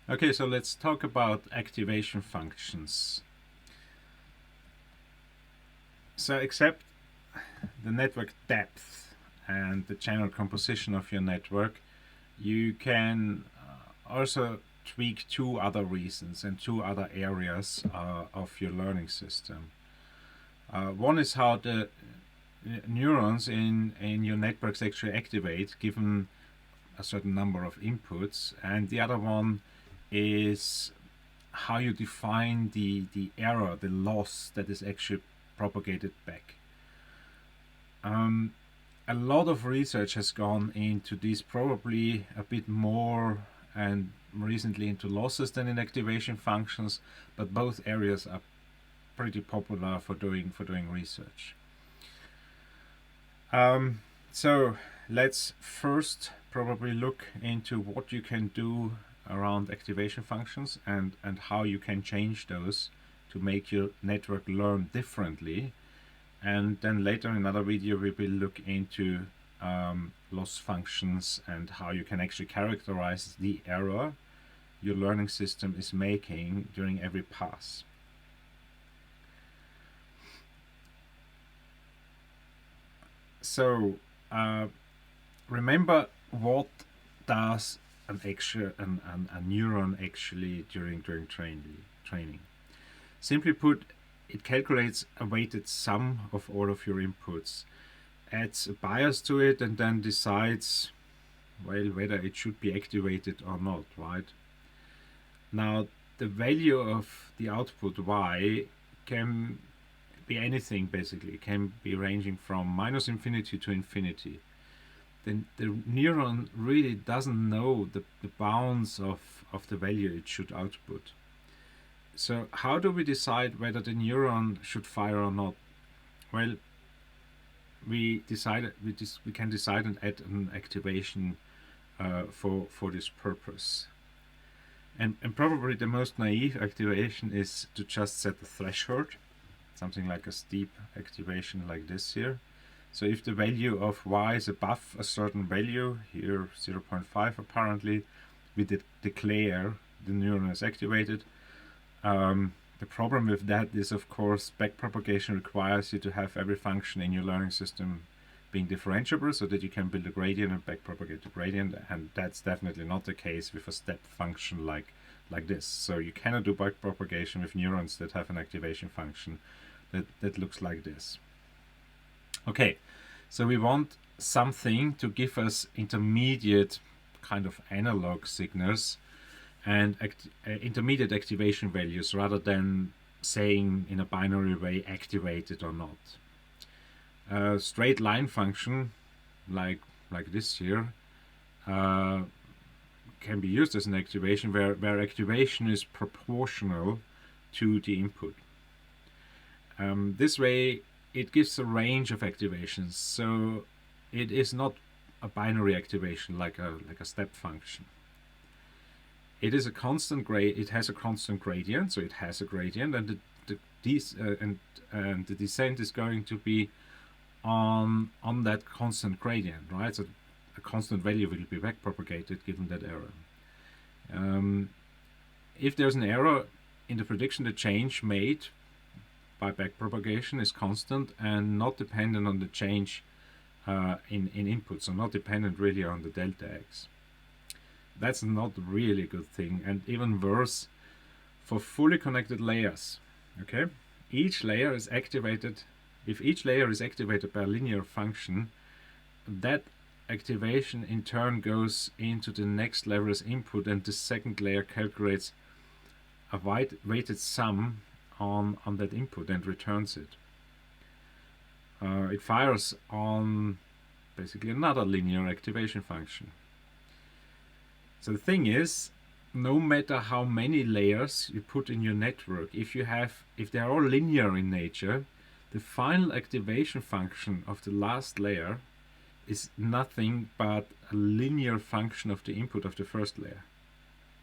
Okay, so let's talk about activation functions. So accept the network depth and the general composition of your network. You can also tweak two other reasons and two other areas of your learning system. One is how the neurons in your networks actually activate given a certain number of inputs, and the other one is how you define the error, the loss that is actually propagated back. A lot of research has gone into this, probably a bit more and recently into losses than in activation functions, but both areas are pretty popular for doing research. So let's first probably look into what you can do around activation functions and how you can change those to make your network learn differently. And then later in another video we will look into loss functions and how you can actually characterize the error your learning system is making during every pass. So remember, what does a neuron actually during training? Simply put, it calculates a weighted sum of all of your inputs, adds a bias to it, and then decides, well, whether it should be activated or not, right? Now, the value of the output y can be anything, basically. It can be ranging from minus infinity to infinity. Then the neuron really doesn't know the bounds of the value it should output. So how do we decide whether the neuron should fire or not? Well, we can decide and add an activation for this purpose. And probably the most naive activation is to just set the threshold, something like a steep activation like this here. So if the value of y is above a certain value, here 0.5 apparently, we declare the neuron is activated. The problem with that is, of course, backpropagation requires you to have every function in your learning system being differentiable so that you can build a gradient and backpropagate the gradient, and that's definitely not the case with a step function like this. So you cannot do backpropagation with neurons that have an activation function that looks like this. Okay, so we want something to give us intermediate kind of analog signals and intermediate activation values rather than saying in a binary way activated or not. A straight line function like this here can be used as an activation where activation is proportional to the input. This way it gives a range of activations, so it is not a binary activation like a step function. It is a constant it has a constant gradient, so it has a gradient, and the descent is going to be on that constant gradient, right? So a constant value will be backpropagated given that error. If there's an error in the prediction, the change made by backpropagation is constant and not dependent on the change in input, so not dependent really on the delta x. That's not really a good thing, and even worse for fully connected layers. Okay, each layer is activated. If each layer is activated by a linear function, that activation in turn goes into the next level's input, and the second layer calculates a weighted sum on that input and returns it. It fires on basically another linear activation function. So the thing is, no matter how many layers you put in your network, if they're all linear in nature, the final activation function of the last layer is nothing but a linear function of the input of the first layer.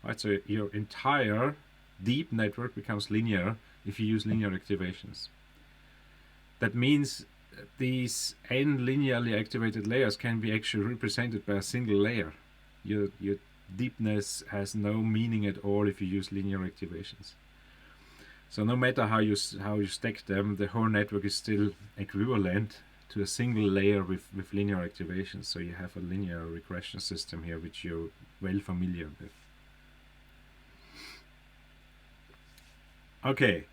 Right? So your entire deep network becomes linear if you use linear activations. That means these n linearly activated layers can be actually represented by a single layer. Your deepness has no meaning at all if you use linear activations. So no matter how you stack them, the whole network is still equivalent to a single layer with linear activations. So you have a linear regression system here, which you're well familiar with. Okay,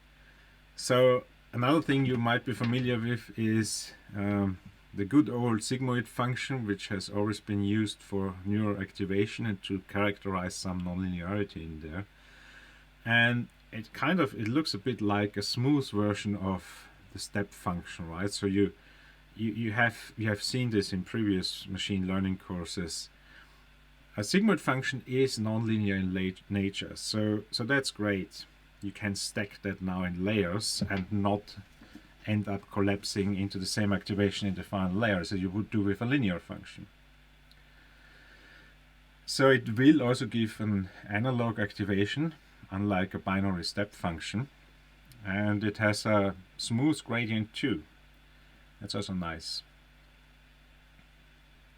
so another thing you might be familiar with is the good old sigmoid function, which has always been used for neural activation and to characterize some nonlinearity in there. And it looks a bit like a smooth version of the step function, right? So you have seen this in previous machine learning courses. A sigmoid function is nonlinear in nature, so that's great. You can stack that now in layers and not end up collapsing into the same activation in the final layer as you would do with a linear function. So it will also give an analog activation, unlike a binary step function, and it has a smooth gradient too. That's also nice.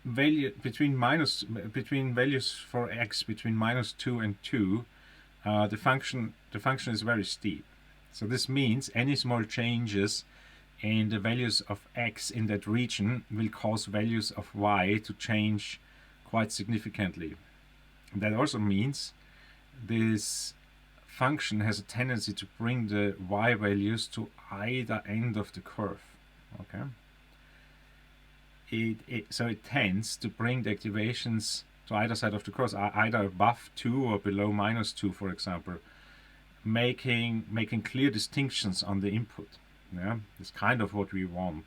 Between values for x between -2 and 2, the function is very steep. So this means any small changes in the values of x in that region will cause values of y to change quite significantly. And that also means this function has a tendency to bring the y values to either end of the curve. Okay. So it tends to bring the activations to either side of the curve, either above 2 or below -2, for example, making clear distinctions on the input. Yeah, it's kind of what we want.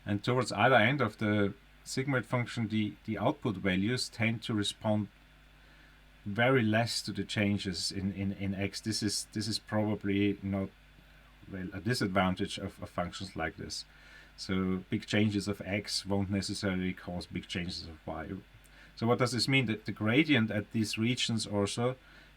And towards either end of the sigmoid function, the output values tend to respond very less to the changes in x. This is probably not, well, a disadvantage of functions like this. So big changes of x won't necessarily cause big changes of y. So what does this mean? That the gradient at these regions also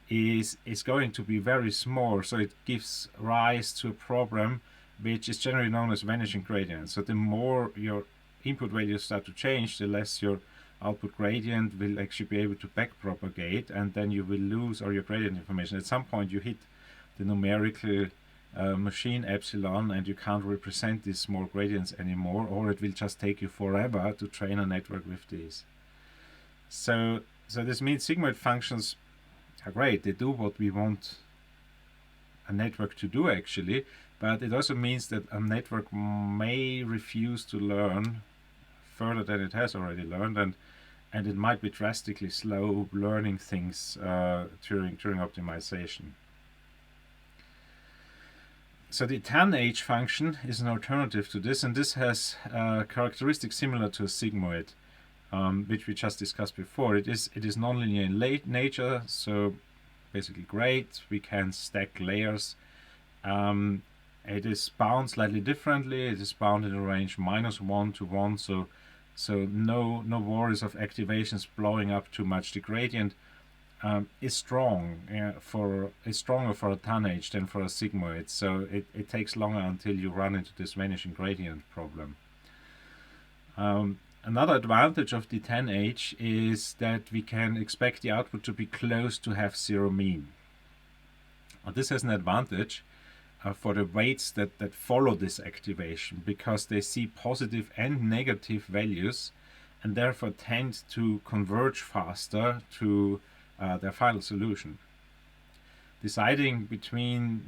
is going to be very small. So it gives rise to a problem which is generally known as vanishing gradient. So the more your input values start to change, the less your output gradient will actually be able to backpropagate, and then you will lose all your gradient information. At some point you hit the numerical machine epsilon and you can't represent these small gradients anymore, or it will just take you forever to train a network with these. So this means sigmoid functions are great. They do what we want a network to do actually, but it also means that a network may refuse to learn further than it has already learned, and it might be drastically slow learning things during optimization. So the Tanh function is an alternative to this, and this has characteristics similar to a sigmoid, which we just discussed before. It is nonlinear in nature, so basically great. We can stack layers. It is bound slightly differently. It is bound in a range -1 to 1, so no worries of activations blowing up too much. The gradient is stronger for a Tanh than for a sigmoid, so it takes longer until you run into this vanishing gradient problem. Another advantage of the Tanh is that we can expect the output to be close to have zero mean. This has an advantage for the weights that follow this activation, because they see positive and negative values and therefore tend to converge faster to their final solution. Deciding between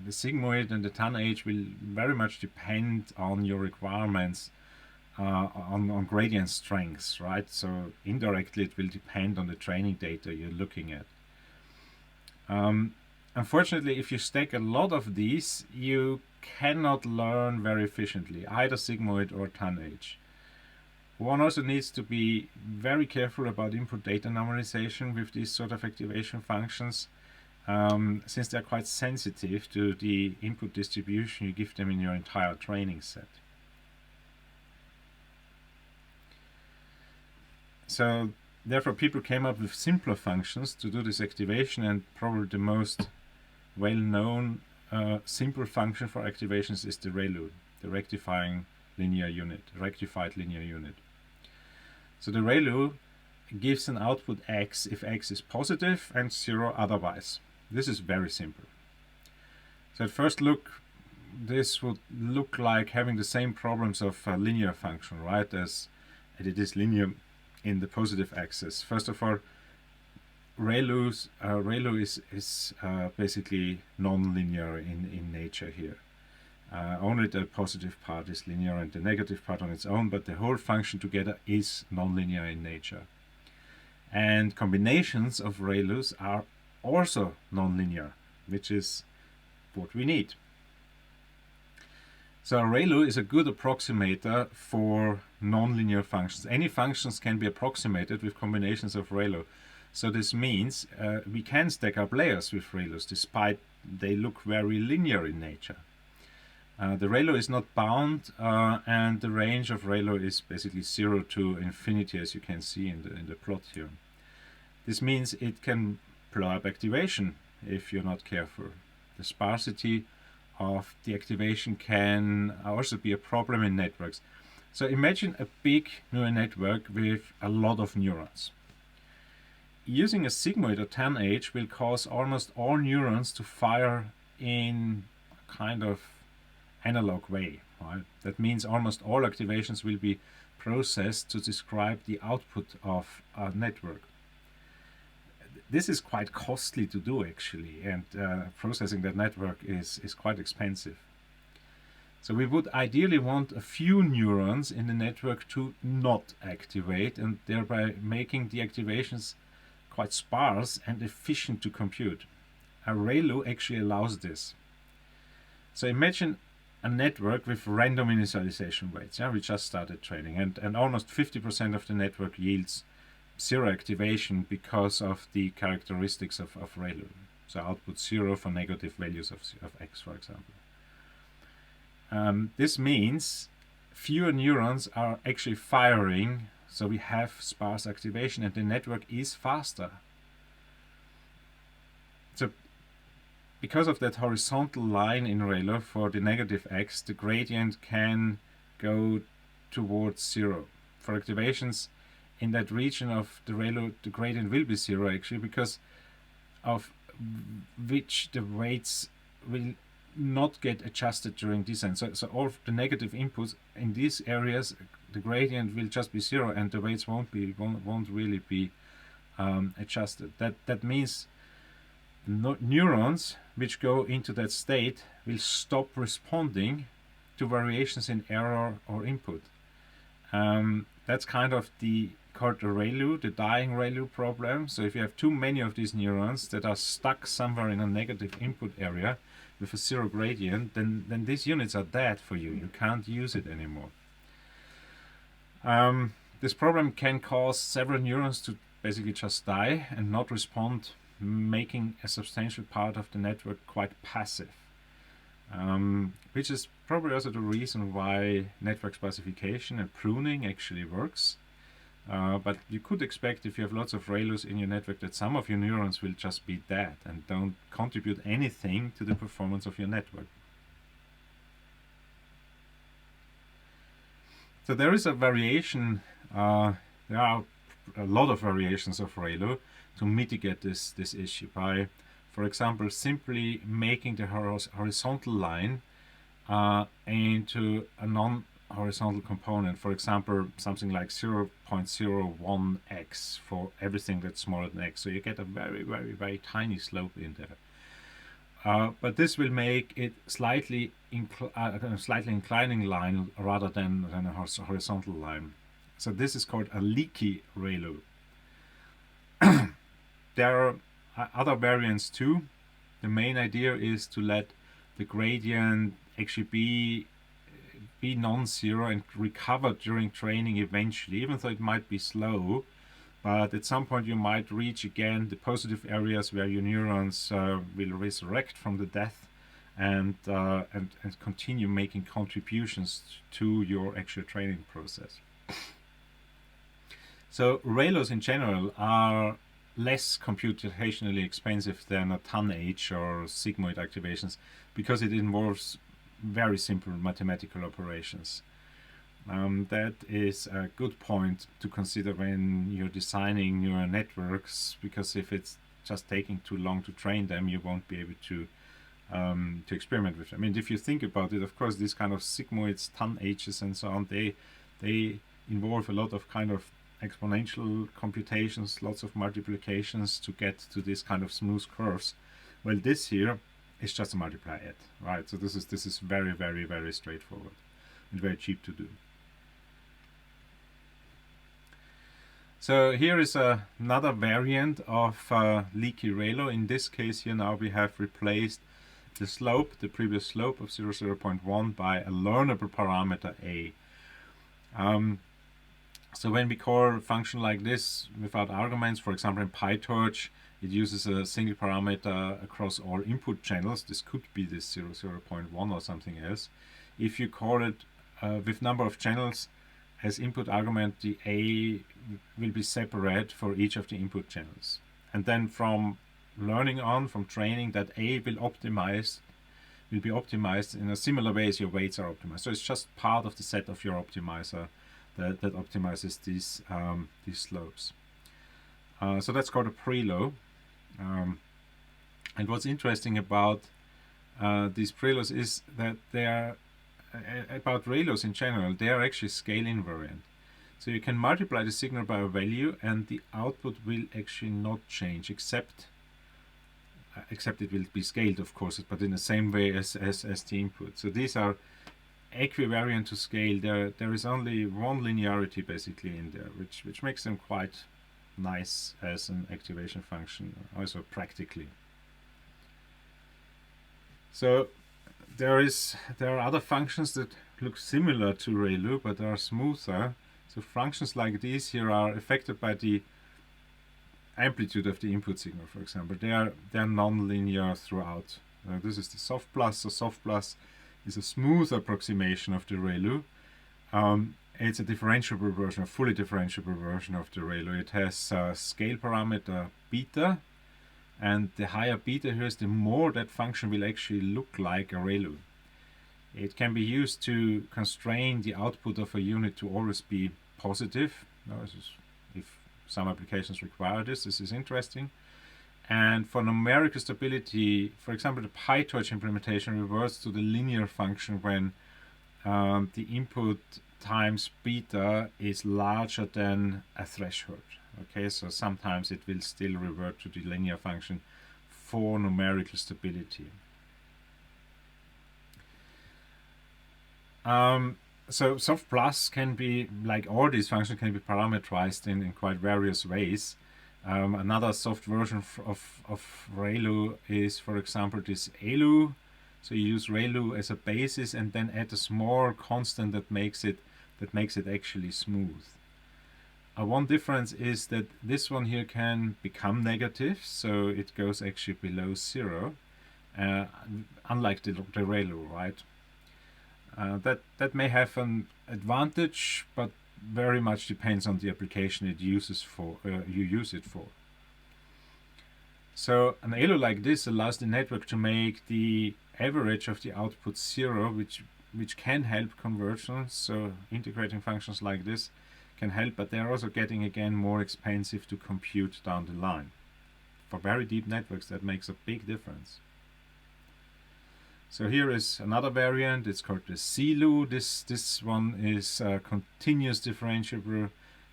the sigmoid and the Tanh will very much depend on your requirements on gradient strengths, right? So indirectly it will depend on the training data you're looking at. Unfortunately, if you stack a lot of these, you cannot learn very efficiently, either sigmoid or Tanh. One also needs to be very careful about input data normalization with these sort of activation functions, since they're quite sensitive to the input distribution you give them in your entire training set. So therefore people came up with simpler functions to do this activation, and probably the most well-known simple function for activations is the Rayleigh, the rectified linear unit. So the Rayleigh gives an output x if x is positive and 0 otherwise. This is very simple. So at first look, this would look like having the same problems of a linear function, right, as it is linear in the positive axis. First of all, Rayleigh is basically non-linear in nature here. Only the positive part is linear and the negative part on its own, but the whole function together is non-linear in nature. And combinations of Rayleighs are also non-linear, which is what we need. So Rayleigh is a good approximator for non-linear functions. Any functions can be approximated with combinations of Rayleigh. So this means we can stack up layers with Rayleighs despite they look very linear in nature. The Rayleigh is not bound, and the range of Rayleigh is basically 0 to infinity, as you can see in the plot here. This means it can blow up activation if you're not careful. The sparsity of the activation can also be a problem in networks. So imagine a big neural network with a lot of neurons. Using a sigmoid or Tanh will cause almost all neurons to fire in a kind of analog way, right? That means almost all activations will be processed to describe the output of a network. This is quite costly to do actually, and processing that network is quite expensive. So we would ideally want a few neurons in the network to not activate, and thereby making the activations quite sparse and efficient to compute. A Rayleigh actually allows this. So imagine a network with random initialization weights. Yeah, we just started training, and almost 50% of the network yields 0 activation because of the characteristics of Rayleigh. So output 0 for negative values of x, for example. This means fewer neurons are actually firing, so we have sparse activation and the network is faster. So because of that horizontal line in Rayleigh for the negative x, the gradient can go towards 0. For activations in that region of the Rayleigh, the gradient will be 0 actually, because of which the weights will not get adjusted during descent. So all of the negative inputs in these areas, the gradient will just be 0 and the weights won't really be adjusted. That means neurons which go into that state will stop responding to variations in error or input. That's kind of called the Rayleigh, the dying Rayleigh problem. So if you have too many of these neurons that are stuck somewhere in a negative input area with a 0 gradient, then these units are dead for you. You can't use it anymore. This problem can cause several neurons to basically just die and not respond, making a substantial part of the network quite passive, which is probably also the reason why network sparsification and pruning actually works. But you could expect, if you have lots of Rayleighs in your network, that some of your neurons will just be dead and don't contribute anything to the performance of your network. So there is a variation, there are a lot of variations of Rayleigh to mitigate this issue by, for example, simply making the horizontal line into a non-horizontal component. For example, something like 0.01x for everything that's smaller than x. So you get a very, very, very tiny slope in there. But this will make it slightly inclining line rather than a horizontal line. So this is called a leaky Rayleigh. There are other variants too. The main idea is to let the gradient actually be non-zero and recover during training eventually, even though it might be slow. But at some point you might reach again the positive areas where your neurons will resurrect from the death and continue making contributions to your actual training process. So Rayleighs in general are less computationally expensive than a Tanh or Sigmoid activations because it involves very simple mathematical operations. That is a good point to consider when you're designing neural networks, because if it's just taking too long to train them, you won't be able to experiment with them. I mean, if you think about it, of course, these kind of sigmoids, Tanh H's and so on, they involve a lot of kind of exponential computations, lots of multiplications to get to this kind of smooth curves. Well, this here is just a multiply add, right? So this is very, very, very straightforward and very cheap to do. So here is another variant of leaky Rayleigh. In this case here now we have replaced the slope, the previous slope of 0.1 by a learnable parameter a. So when we call a function like this without arguments, for example in PiTorch, it uses a single parameter across all input channels. This could be this 0.1 or something else. If you call it with number of channels as input argument, the a will be separate for each of the input channels. And then from learning on, from training, that a will be optimized in a similar way as your weights are optimized. So it's just part of the set of your optimizer that optimizes these slopes. So that's called a preload. And what's interesting about these preloads is that they are about Rayleighs in general, they are actually scale invariant. So you can multiply the signal by a value and the output will actually not change, except it will be scaled, of course, but in the same way as the input. So these are equivariant to scale. There is only one linearity basically in there, which makes them quite nice as an activation function, also practically. So there are other functions that look similar to Rayleigh but are smoother. So functions like these here are affected by the amplitude of the input signal, for example. They are non-linear throughout. This is the soft plus. So soft plus is a smooth approximation of the Rayleigh. It's a differentiable version, a fully differentiable version of the Rayleigh. It has a scale parameter beta, and the higher beta here is, the more that function will actually look like a Rayleigh. It can be used to constrain the output of a unit to always be positive. If some applications require this is interesting. And for numerical stability, for example, the PiTorch implementation reverts to the linear function when the input times beta is larger than a threshold. Okay, so sometimes it will still revert to the linear function for numerical stability. So soft plus can be, like all these functions, can be parameterized in quite various ways. Another soft version of Rayleigh is, for example, this Elu. So you use Rayleigh as a basis and then add a small constant that makes it actually smooth. One difference is that this one here can become negative, so it goes actually below 0, unlike the Rayleigh, right? That may have an advantage, but very much depends on the application you use it for. So an Elu like this allows the network to make the average of the output 0, which can help convergence. So integrating functions like this can help, but they're also getting again more expensive to compute down the line. For very deep networks, that makes a big difference. So here is another variant. It's called the Silu. This one is continuous differentiable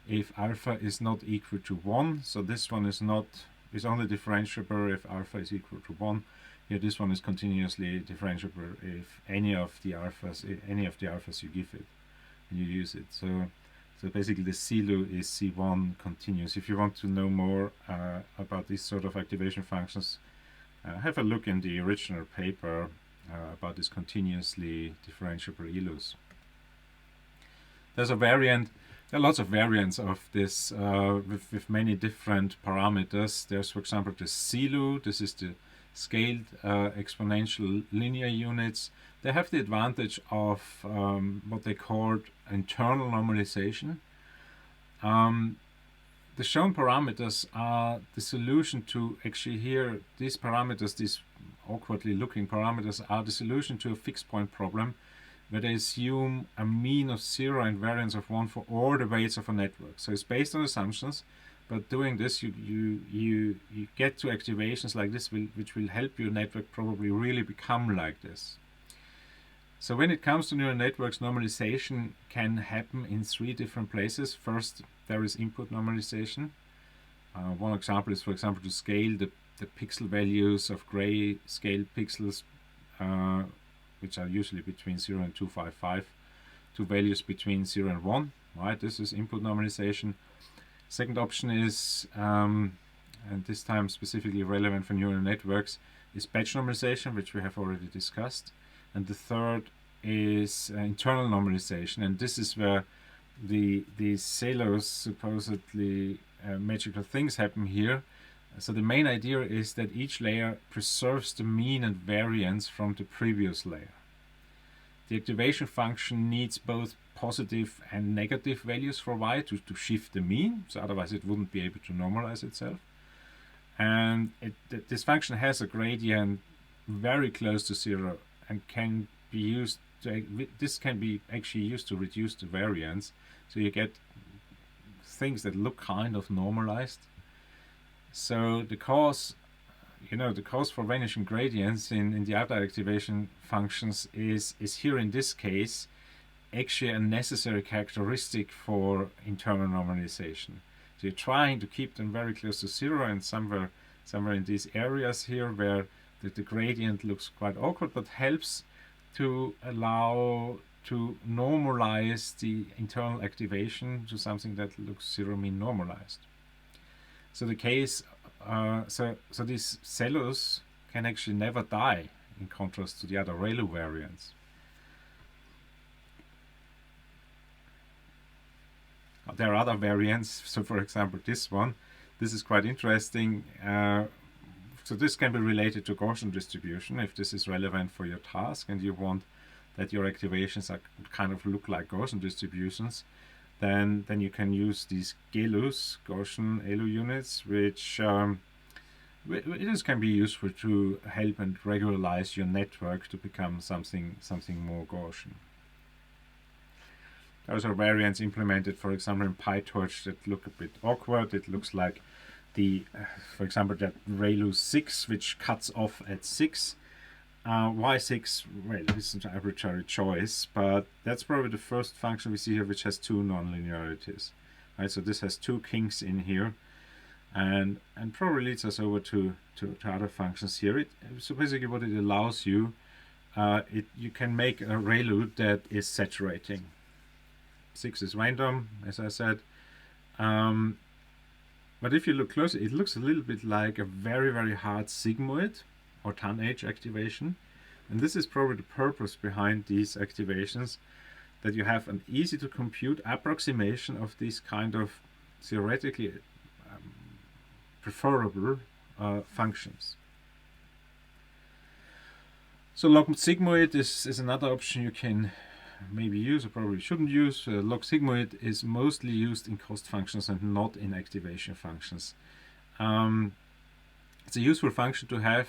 if alpha is not equal to 1. So this one is only differentiable if alpha is equal to 1. Here this one is continuously differentiable if any of the alphas you give it and you use it. So basically the Silu is C1 continuous. If you want to know more about these sort of activation functions, have a look in the original paper about this continuously differentiable Elus. There are lots of variants of this with many different parameters. There's, for example, the Silu. This is the scaled exponential linear units. They have the advantage of what they called internal normalization. The shown parameters are the solution to, actually here, these awkwardly looking parameters are the solution to a fixed point problem where they assume a mean of 0 and variance of 1 for all the weights of a network. So it's based on assumptions, but doing this, you get to activations like this, which will help your network probably really become like this. So when it comes to neural networks, normalization can happen in 3 different places. First, there is input normalization. One example is, for example, to scale the pixel values of gray scale pixels, which are usually between 0 and 255, to values between 0 and 1. Right, this is input normalization. Second option is, and this time specifically relevant for neural networks, is batch normalization, which we have already discussed. And the third is internal normalization, and this is where the Silus supposedly magical things happen here. So the main idea is that each layer preserves the mean and variance from the previous layer. The activation function needs both positive and negative values for y to shift the mean, so otherwise it wouldn't be able to normalize itself. And this function has a gradient very close to 0 and can be used to, this can be actually used to reduce the variance, so you get things that look kind of normalized. So the cause, the cause for vanishing gradients in the outlier activation functions is here in this case actually a necessary characteristic for internal normalization. So you're trying to keep them very close to 0, and somewhere in these areas here where the gradient looks quite awkward, but helps to allow to normalize the internal activation to something that looks 0 mean normalized. So the case, so these Silus can actually never die, in contrast to the other Rayleigh variants. There are other variants. So for example, this one, this is quite interesting. So this can be related to Gaussian distribution. If this is relevant for your task and you want that your activations are kind of look like Gaussian distributions, then you can use these GELUs, Gaussian ELU units, which this can be useful to help and regularize your network to become something more Gaussian. Those are variants implemented, for example, in PiTorch that look a bit awkward. It looks like for example, that Rayleigh 6, which cuts off at 6. Why 6? Well, this is an arbitrary choice, but that's probably the first function we see here which has 2 nonlinearities. Right, so this has 2 kinks in here, and probably leads us over to other functions here. So basically what it allows you, you can make a Rayleigh that is saturating. 6 is random, as I said. But if you look closer, it looks a little bit like a very, very hard sigmoid or Tanh activation. And this is probably the purpose behind these activations, that you have an easy to compute approximation of these kind of theoretically preferable functions. So log sigmoid is another option you can maybe use or probably shouldn't use. Log sigmoid is mostly used in cost functions and not in activation functions. It's a useful function to have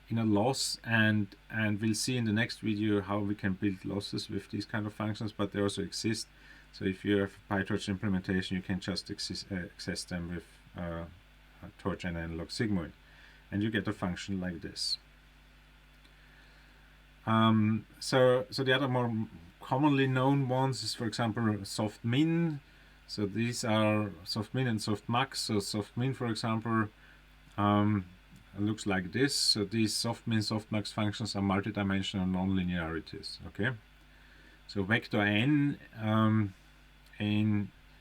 in a loss, and we'll see in the next video how we can build losses with these kind of functions, but they also exist. So if you have a PiTorch implementation, you can just access them with torch and then log sigmoid, and you get a function like this. So the other more commonly known ones is, for example, softmin. So these are softmin and softmax. So softmin, for example, looks like this. So these softmin, softmax functions are multidimensional nonlinearities. Okay. So vector n,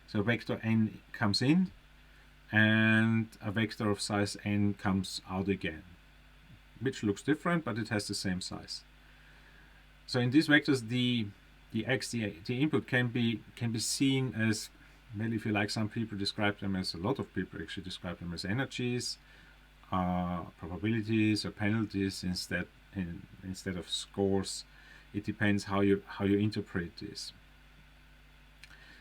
so vector n comes in, and a vector of size n comes out again, which looks different, but it has the same size. So in these vectors, the input can be seen as, well, if you like, some people describe them as, a lot of people actually describe them as energies, probabilities, or penalties instead of scores. It depends how you interpret this.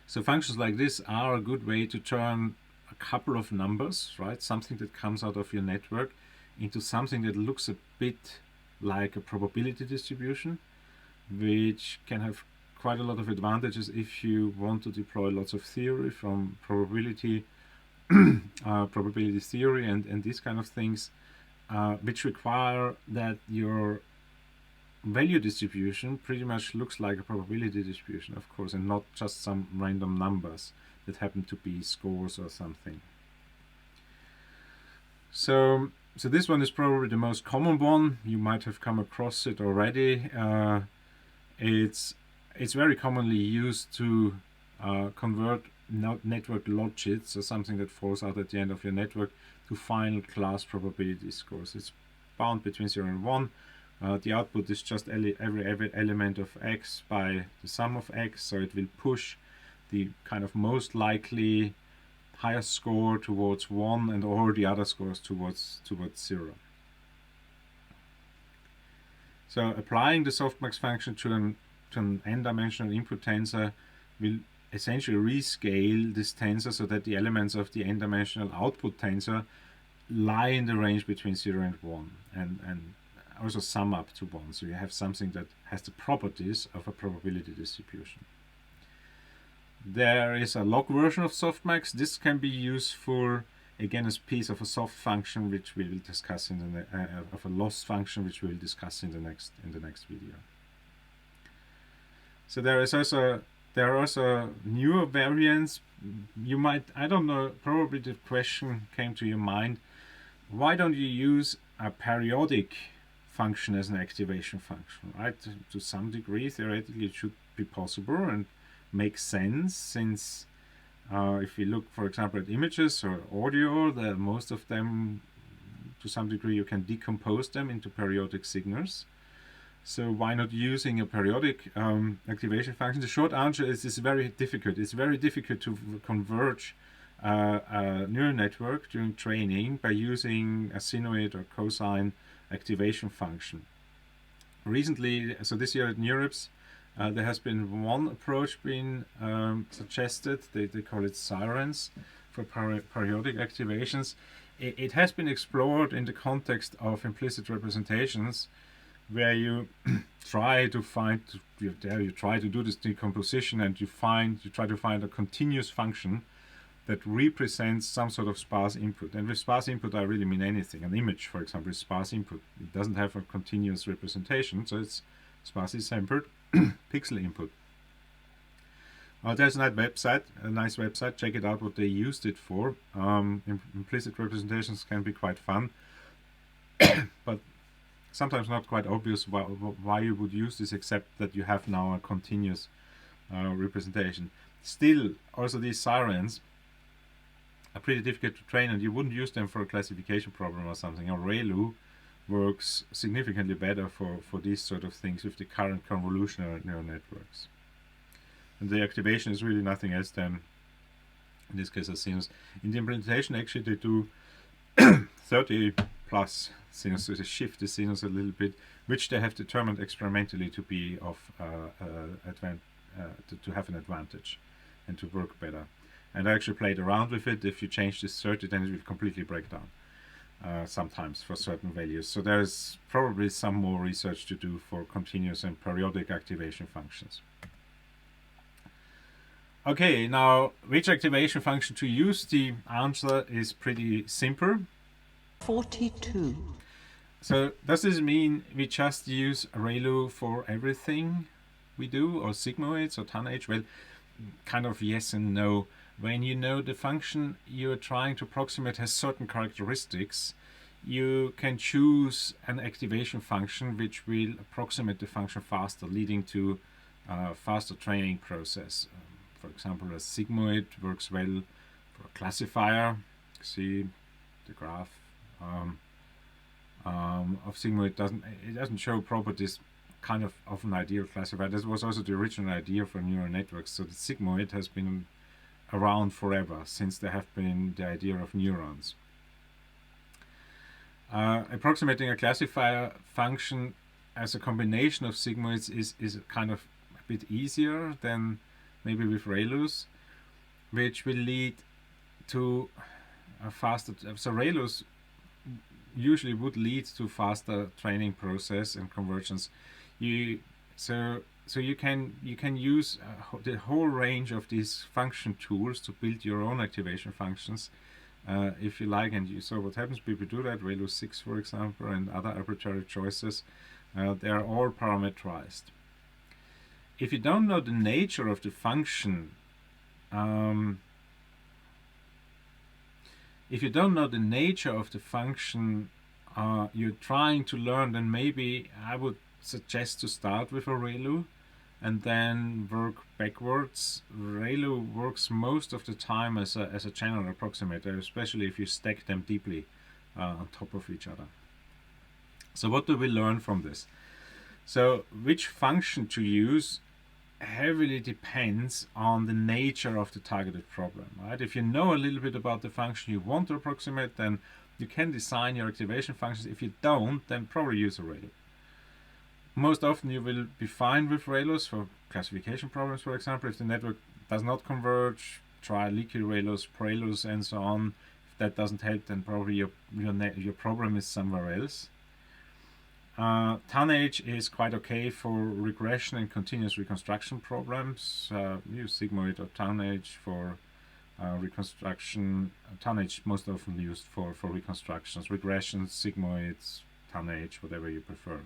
So functions like this are a good way to turn a couple of numbers, right, something that comes out of your network, into something that looks a bit like a probability distribution, which can have quite a lot of advantages if you want to deploy lots of theory from probability theory and these kind of things, which require that your value distribution pretty much looks like a probability distribution, of course, and not just some random numbers that happen to be scores or something. So this one is probably the most common one. You might have come across it already. It's very commonly used to convert network logits, or something that falls out at the end of your network, to final class probability scores. It's bound between 0 and 1. The output is just every element of x by the sum of x, so it will push the kind of most likely highest score towards 1 and all the other scores towards 0. So applying the softmax function to an n-dimensional input tensor will essentially rescale this tensor so that the elements of the n-dimensional output tensor lie in the range between 0 and 1 and also sum up to 1. So you have something that has the properties of a probability distribution. There is a log version of softmax. This can be useful again as piece of a soft function, which we will discuss in the of a loss function, which we will discuss in the next video. So there are also newer variants. You might, I don't know, probably the question came to your mind, why don't you use a periodic function as an activation function, right? To some degree, theoretically, it should be possible and make sense, since if we look, for example, at images or audio, most of them, to some degree, you can decompose them into periodic signals. So why not using a periodic activation function? The short answer is it's very difficult. It's very difficult to converge a neural network during training by using a sinoid or cosine activation function. Recently, so this year at NeurIPS, there has been one approach being suggested. They call it Sirens for periodic activations. It has been explored in the context of implicit representations, where you try to find, you try to do this decomposition, and you try to find a continuous function that represents some sort of sparse input. And with sparse input, I really mean anything. An image, for example, is sparse input. It doesn't have a continuous representation, so it's sparsely sampled pixel input. There's a nice website. Check it out, what they used it for. Implicit representations can be quite fun, but sometimes not quite obvious why you would use this, except that you have now a continuous representation. Still, also these sirens are pretty difficult to train, and you wouldn't use them for a classification problem or something. Or Rayleigh works significantly better for these sort of things with the current convolutional neural networks. And the activation is really nothing else than, in this case, a sinus. In the implementation, actually, they do 30 plus sinus, so they shift the sinus a little bit, which they have determined experimentally to be of to have an advantage and to work better. And I actually played around with it. If you change this 30, then it will completely break down sometimes for certain values. So there's probably some more research to do for continuous and periodic activation functions. Okay, now which activation function to use? The answer is pretty simple. 42. So does this mean we just use Rayleigh for everything we do, or sigmoids or Tanh? Well, kind of yes and no. When you know the function you're trying to approximate has certain characteristics, you can choose an activation function which will approximate the function faster, leading to a faster training process. For example, a sigmoid works well for a classifier. See the graph of sigmoid doesn't show properties kind of an ideal classifier. This was also the original idea for neural networks. So the sigmoid has been around forever, since there have been the idea of neurons. Approximating a classifier function as a combination of sigmoids is kind of a bit easier than maybe with Rayleighs, which will lead to a faster. So Rayleighs usually would lead to faster training process and convergence. You So you can use the whole range of these function tools to build your own activation functions, if you like. And you saw what happens. People do that. Rayleigh 6, for example, and other arbitrary choices. They are all parameterized. If you don't know the nature of the function, you're trying to learn, then maybe I would suggest to start with a Rayleigh and then work backwards. Rayleigh works most of the time as a general approximator, especially if you stack them deeply on top of each other. So what do we learn from this? So which function to use heavily depends on the nature of the targeted problem, right? If you know a little bit about the function you want to approximate, then you can design your activation functions. If you don't, then probably use a Rayleigh. Most often you will be fine with Rayleighs for classification problems, for example. If the network does not converge, try leaky Rayleighs, Preloads, and so on. If that doesn't help, then probably your problem is somewhere else. Tanh is quite okay for regression and continuous reconstruction problems. Use Sigmoid or Tanh for reconstruction. Tanh most often used for reconstructions, regressions, Sigmoids, Tanh, whatever you prefer.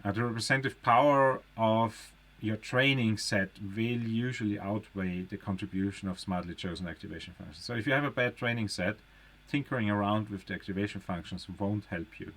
The representative power of your training set will usually outweigh the contribution of smartly chosen activation functions. So if you have a bad training set, tinkering around with the activation functions won't help you.